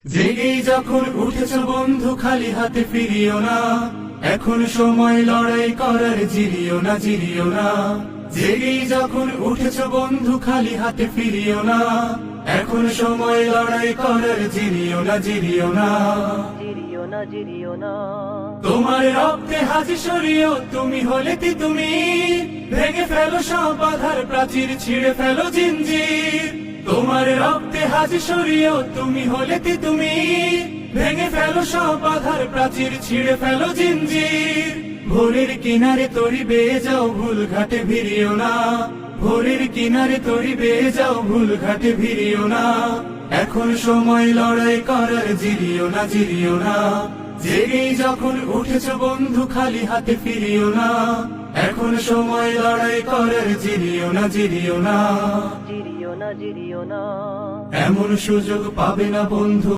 জেগেই যখন উঠেছ বন্ধু খালি হাতে ফিরিও না, এখন সময় লড়াই করার, জিরিও না জিরিও না। জেগেই যখন উঠেছ বন্ধু খালি হাতে ফিরিও না, এখন সময় লড়াই করার, জিরিও না জিরিও না। জিরিও না জিরিও না। তোমার রক্তে হাজি সরিও, তুমি হলে তুমি ভেঙে ফেলো সব বাধার প্রাচীর, ছিঁড়ে ফেলো জিঞ্জির। তোমার রক্তে হাজি সরিও, তুমি হলে তুমি ভেঙে ফেলো সব বাধার প্রাচীর, ছিঁড়ে ফেলো জিঞ্জির। ভোরের কিনারে তরি বেয়ে যাও, ভুল ঘাটে ভিড়িও না। ভোরের কিনারে তরি বেয়ে যাও, ভুল ঘাটে ভিড়িও না। এখন সময় লড়াই করার, জিরিও না জিরিও না। জেগেই যখন উঠেছ বন্ধু খালি হাতে ফিরিও না, এখন সময় লড়াই করার, জিরিও না জিরিও না। জিরিও না জিরিও না। এমন সুযোগ পাবে না বন্ধু